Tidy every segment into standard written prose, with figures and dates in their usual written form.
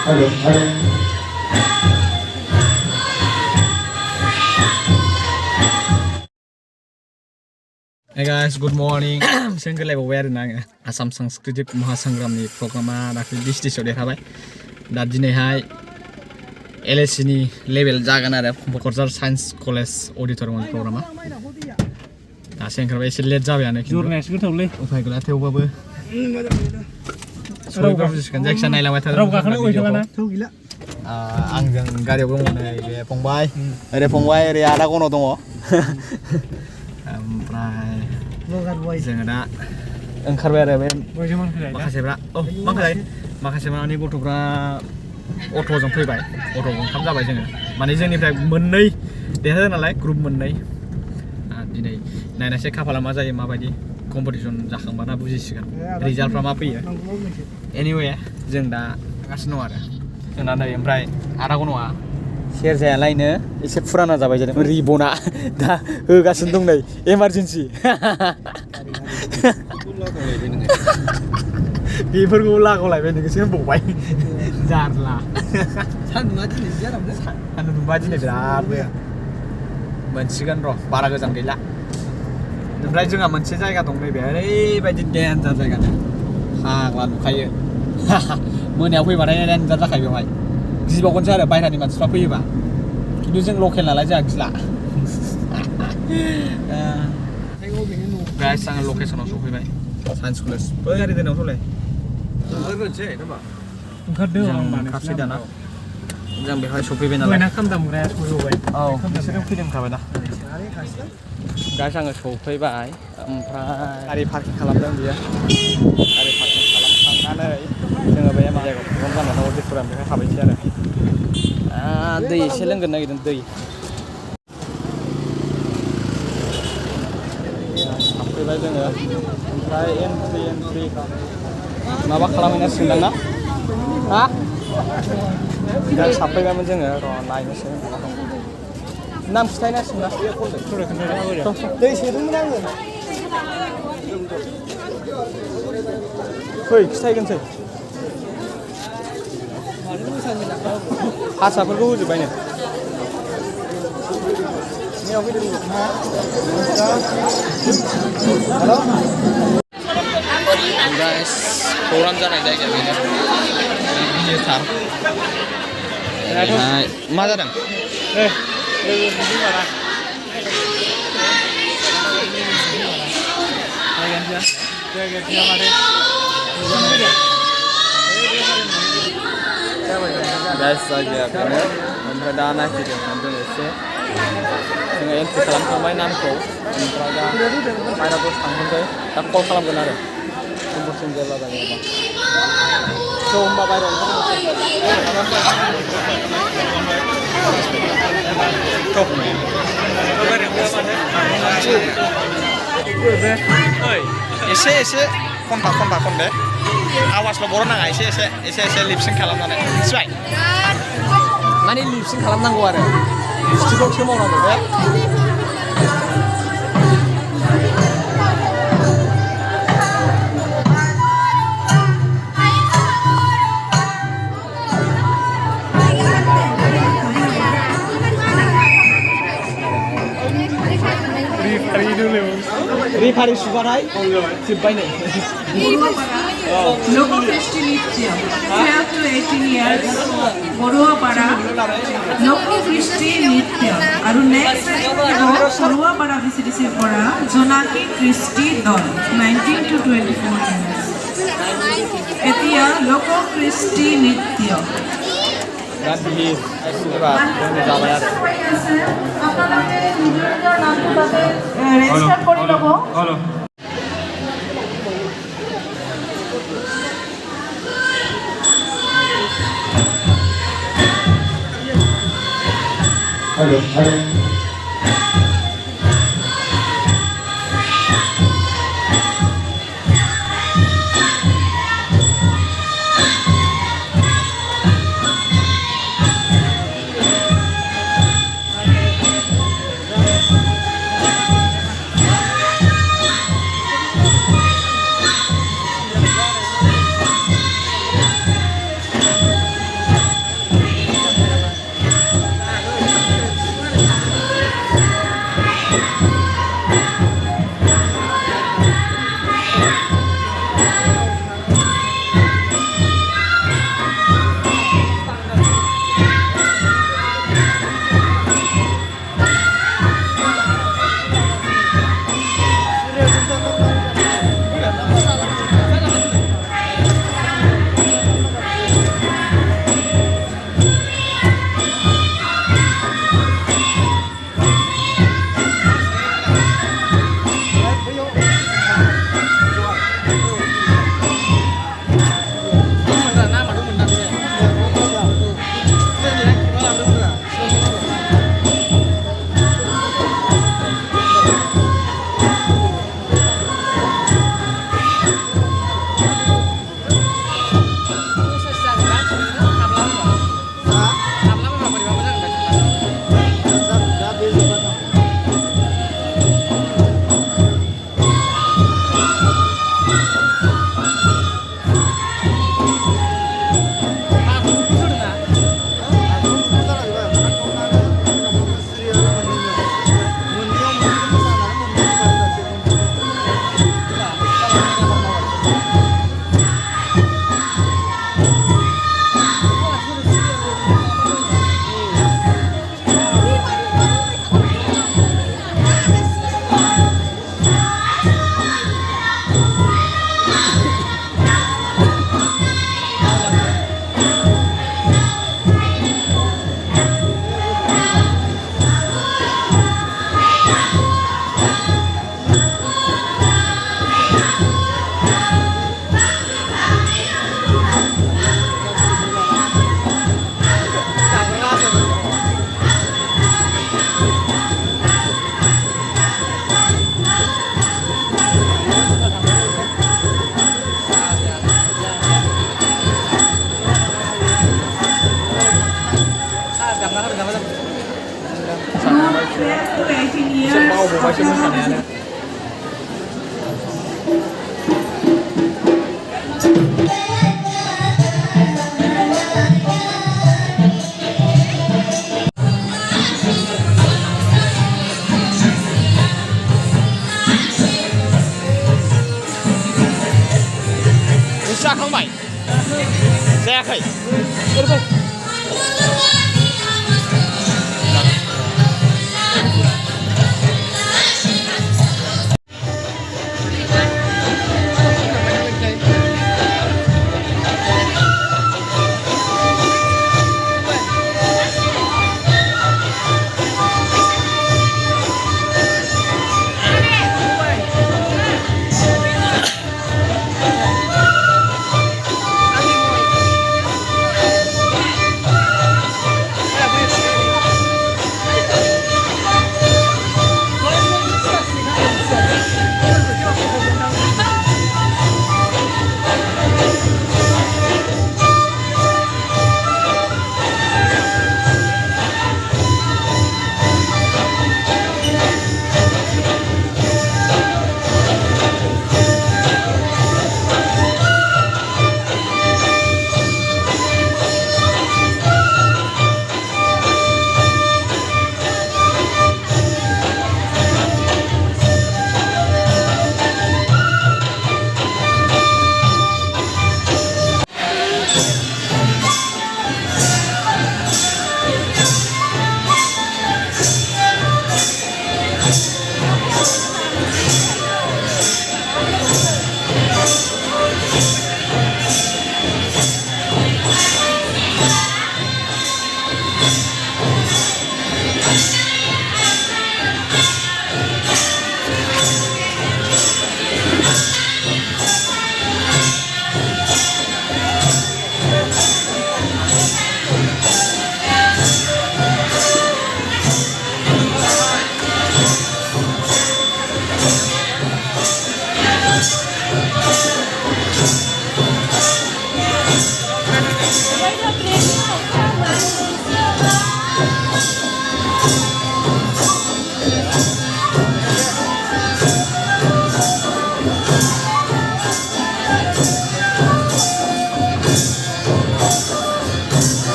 Hey guys, good morning. Saya ngelewat wear nang Assam Sanskriti Mahasangramni programa dakhil 20 sore देरहाबाय दा दिनैहाय LSC नि level जागोन आरो क'क्राझार साइन्स कलेज अडिट'रियाम प्रग्रामा दा सेंग्राबा एसे लेट जाबायानो जरनायासो गोथावलै उफाय गैला थेवबाबो सरावगासिगोन जायखिया नायलांबाय थादों राव गाखोनो उफायगैलाना थौ गैला आंजों गारियाव दङ नै बे फंबाय ओरै आदा गन' दङ ओमफ्राय जोङो दा ओंखारबाय आरो बे माखासेफ्रा माखासे गथ'फ्रा अट'जों फैबाय अट'जों ओंखाम जाबाय जोङो माने जोंनिफ्राय मोननै देरहादों नालाय ग्रुप मोननै दिनै नायनायसै खाफाला मा जायो माबायदि कम्पिटिसन जाखांबाना बुजिसिगोन रिजाल्टफ्रा मा फैयो एनिवे जों दा थांगासिनो दं आरो जोंना नै ओमफ्राय आदा गन'आ सेरजायालायनो एसे फुराना जाबाय जादों रिबना दा होगासिनो दं नै इमारजेन्सि बेफोरखौ लागावलायबाय नोंसो होनबावबाय जारला सान्दुङा दिनै जारामोन सान्दुं दुंबा दिनै बिराद मोनसिगोन र' बारा गोजान गैला ओमफ्राय जोंहा मोनसे जायगा दं नैबे ओरैबायदि डेन्जार जायगा फाग्ला नुखायो मोनायाव फैबाथाय डेन्जार जाखायो बेवहाय गिबावगोनसो आरो बायह्रानि मानसिफ्रा फैयोबा खिन्थु जों लकेल नालाय जोंहा गिला गाइस आङो लकेसनाव सफैबाय साइन्स कलेज बै गारि दोननायाव थ'लाय ओंखारदों आं ओंखारसै दाना जों बेवहाय सफैबाय नालाय खाम दामग्राया सफैबाय औ बिसोरो फैदोंखाबाय ना गाइस आङो सफैबाय ओमफ्राय गारि पार्किं खालामदों बियो गारि पार्किं खालामखांनानै जोङो बे मा जायगायाव प्रग्राम जानानै अडिट'रियामनिफ्राय हाबैसै आरो दै एसे लोंगोन नागिरदों दै हाबफैबाय जोङो ओमफ्राय एन्ट्रि माबा खालामहैनांसिगोन ना हा दा साफैबायमोन जोङो र' नायनोसै नाम खिथायनांसिगोन ना दै सोदोंमोन आङो फै खिथायगोनसै हारसाफोरखौ होजोब्बायनो मेयाव फैदों गाइस प्रग्राम जानाय जायगाया बेनो गिदिरथार मा जादों गाइस जायगाया बेनो ओमफ्राय दा नायफैदोंमोन जों एसे जोङो एन्ट्रि खालामखांबाय नामखौ ओमफ्राय दा बायह्रायाव दसे थांनोसै दा कल खालामगोन आरो कम्पिटिसन जेब्ला जायो स' होमबा बायह्रायाव एसे खनफा खनदे आवाजल' बर' नाङा एसे लिपसिं खालामनानै मिथिबाय माने लिपसिं खालामनांगौ आरो लिपस्टिकआव सोमावनांगौ बे referee सुबाथाय जोब्बायनो Local Christian Nitya, 12 to 18 years, Boruapara, Local Christian Nitya. And next, Boruapara VCDC Pora, Jonaki Christy Dol, 19 to 24 years. Etia, Local Christian Nitya. Hello. Group 12 to 18 years of your जाखांबाय जायाखै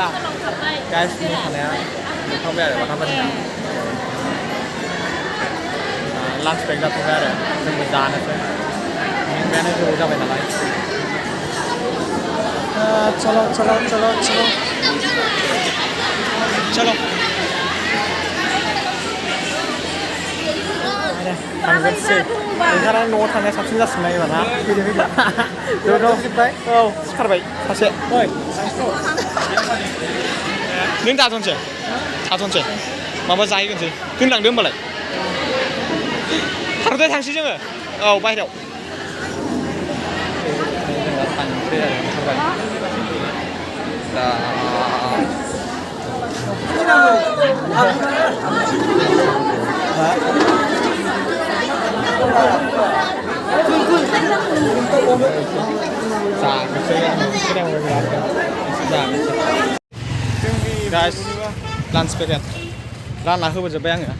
दा गाइसनि थानाया थांबाय आरो बाथाबारिना लान्च ब्रेक जाथ'बाय आरो जोंबो जानोसै मेंबायानो गोबाव जाबाय नालाय चलो चलो चलो चलो चलो थांगोनसै नोंथाङा न'आव थांनाया साबसिन जासिगोन एबार ना फैदो जोबबाय औ सिखारबाय सासे नों थाथ'नोसै माबा जाहैगोनसै दोनलांदो होमबालाय थांदो थांसै जोङो औ बाहेरायाव जोंहा थांसै आरो ओंखारबाय दा गाइस लान्च पेरियड रानना होबोजोब्बाय आङो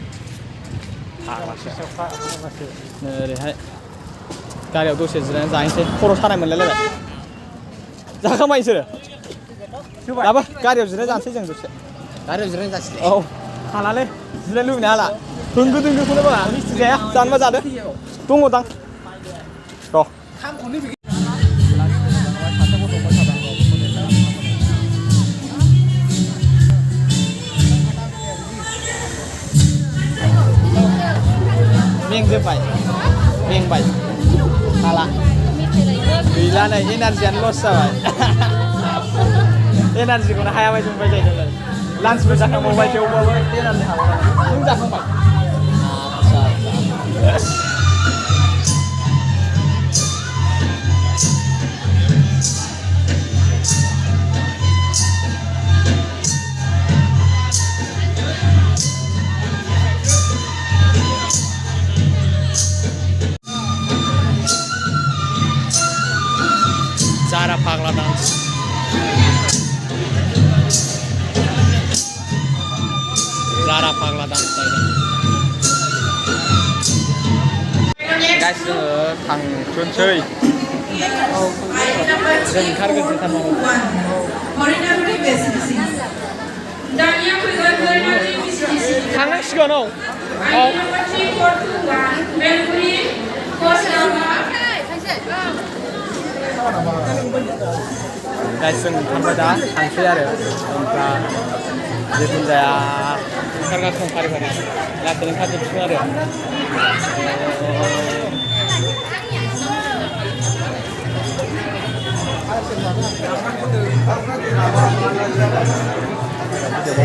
ओरैहाय गारियाव दसे जिरायनानै जाहैनोसै खर' सानाय मोनलायलायबाय जाखांबाय बिसोरो दाबो गारियाव जिरायना जानोसै जों दसे गारियाव जिरायना जासै औ हालालै जिरायनो लुबैनो हाला होंगो दोंगोखौनो बाङा जाया जानोबा जादो दङदां र' मेंबाय हाला गैला नै एनार्जियानो लस जाबाय एनार्जिखौनो हाया बायदि मोनबाय जायो नालाय लान्चबो जाखांबावबाय थेवबाबो एनार्जि हाबावला नों जाखांबाय Zara Pagla dance. Zara Pagla dance guys, थांथ'नोसै जों ओंखारगोनसै थांनांसिगोन औ गाइस जों ओंखारबाय दा थांसै आरो ओमफ्राय जिखुनु जाया ओंखारगासिनो फारि फारि लासैनो ओंखारजोबसिगोन आरो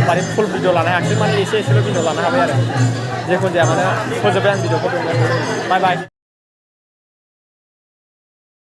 माने फुल भिडिअ लानो हायाखै माने एसेल' भिडिअ लानो हाबाय आरो जिखुनु जाया माने फोजोब्बाय आं भिडिअखौ बाय बाय